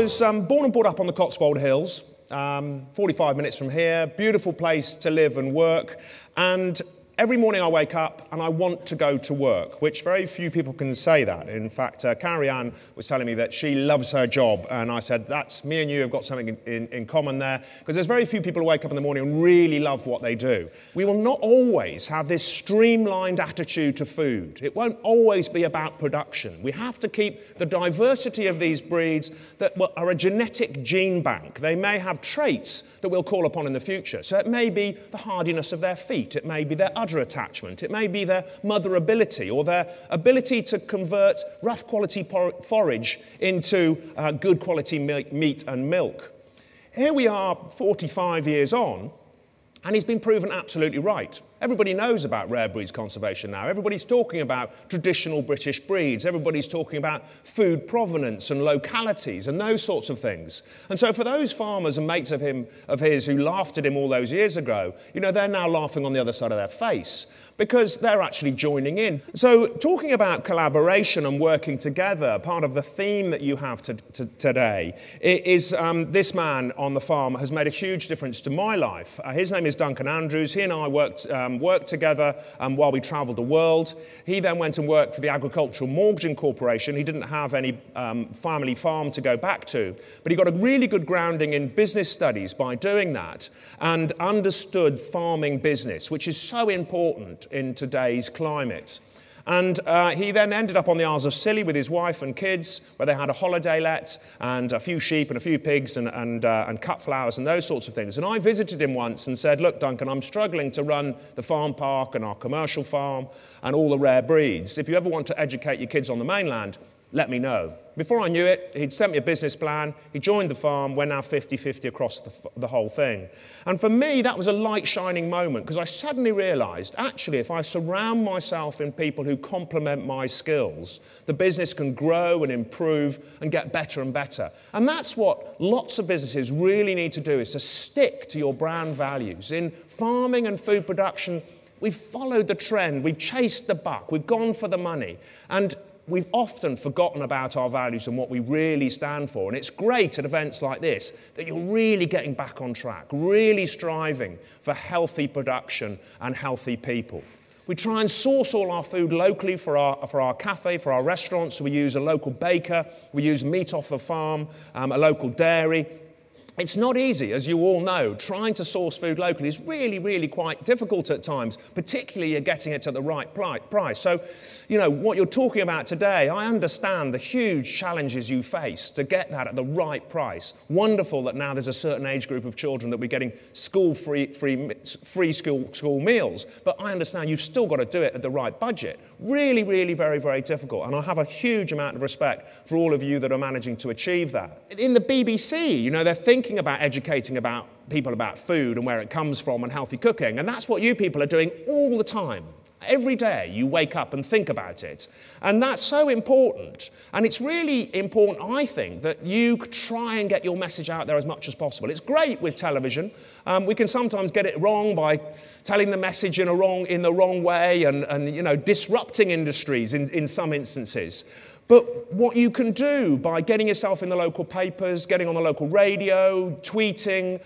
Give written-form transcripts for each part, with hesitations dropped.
was born and brought up on the Cotswold Hills, 45 minutes from here, beautiful place to live and work, and every morning I wake up and I want to go to work, which very few people can say that. In fact, Carrie Ann was telling me that she loves her job, and I said, that's me and you have got something in common there, because there's very few people who wake up in the morning and really love what they do. We will not always have this streamlined attitude to food. It won't always be about production. We have to keep the diversity of these breeds that are a genetic gene bank. They may have traits that we'll call upon in the future. So it may be the hardiness of their feet, it may be their udder attachment, it may be their motherability or their ability to convert rough quality forage into good quality meat and milk. Here we are 45 years on, and he's been proven absolutely right. Everybody knows about rare breeds conservation now. Everybody's talking about traditional British breeds. Everybody's talking about food provenance and localities and those sorts of things. And so for those farmers and mates of his who laughed at him all those years ago, you know, they're now laughing on the other side of their face, because they're actually joining in. So talking about collaboration and working together, part of the theme that you have today is this man on the farm has made a huge difference to my life. His name is Duncan Andrews. He and I worked together while we travelled the world. He then went and worked for the Agricultural Mortgaging Corporation. He didn't have any family farm to go back to, but he got a really good grounding in business studies by doing that and understood farming business, which is so important in today's climate. And he then ended up on the Isles of Scilly with his wife and kids, where they had a holiday let and a few sheep and a few pigs and cut flowers and those sorts of things. And I visited him once and said, look, Duncan, I'm struggling to run the farm park and our commercial farm and all the rare breeds. If you ever want to educate your kids on the mainland, let me know. Before I knew it, he'd sent me a business plan, he joined the farm, we're now 50-50 across the whole thing. And for me, that was a light shining moment, because I suddenly realised, actually, if I surround myself in people who complement my skills, the business can grow and improve and get better and better. And that's what lots of businesses really need to do, is to stick to your brand values. In farming and food production, we've followed the trend, we've chased the buck, we've gone for the money, and we've often forgotten about our values and what we really stand for. And it's great at events like this that you're really getting back on track, really striving for healthy production and healthy people. We try and source all our food locally for our cafe, for our restaurants. So we use a local baker, we use meat off the farm, a local dairy. It's not easy, as you all know. Trying to source food locally is really, really quite difficult at times, particularly getting it at the right price. So, you know, what you're talking about today, I understand the huge challenges you face to get that at the right price. Wonderful that now there's a certain age group of children that we're getting free school meals, but I understand you've still got to do it at the right budget. Really, really very, very difficult. And I have a huge amount of respect for all of you that are managing to achieve that. In the BBC, you know, they're thinking about educating people about food and where it comes from and healthy cooking. And that's what you people are doing all the time. Every day you wake up and think about it. And that's so important. And it's really important, I think, that you try and get your message out there as much as possible. It's great with television. We can sometimes get it wrong by telling the message in the wrong way and you know, disrupting industries in some instances. But what you can do by getting yourself in the local papers, getting on the local radio, tweeting,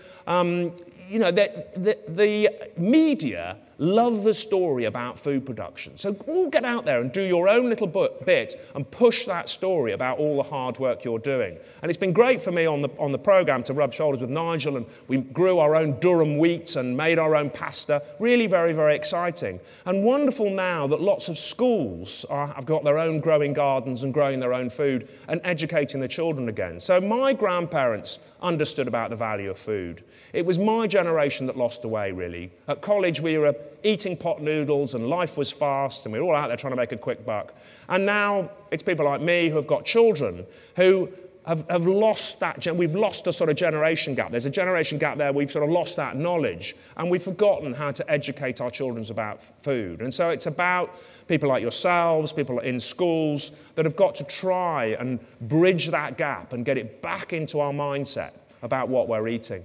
you know, the media love the story about food production. So all get out there and do your own little bit and push that story about all the hard work you're doing. And it's been great for me on the programme to rub shoulders with Nigel, and we grew our own Durham wheat and made our own pasta. Really very, very exciting. And wonderful now that lots of schools have got their own growing gardens and growing their own food and educating the children again. So my grandparents understood about the value of food. It was my generation that lost the way, really. At college, we were eating pot noodles and life was fast and we were all out there trying to make a quick buck. And now it's people like me who have got children who have lost that. We've lost a sort of generation gap. There's a generation gap there. We've sort of lost that knowledge and we've forgotten how to educate our children about food. And so it's about people like yourselves, people in schools that have got to try and bridge that gap and get it back into our mindset about what we're eating.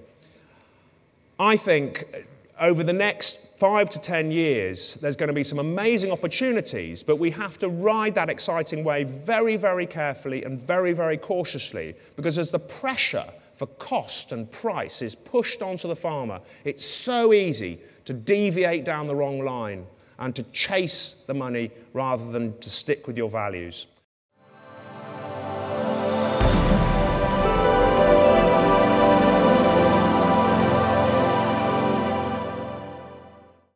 I think over the next 5 to 10 years, there's going to be some amazing opportunities, but we have to ride that exciting wave very, very carefully and very, very cautiously, because as the pressure for cost and price is pushed onto the farmer, it's so easy to deviate down the wrong line and to chase the money rather than to stick with your values.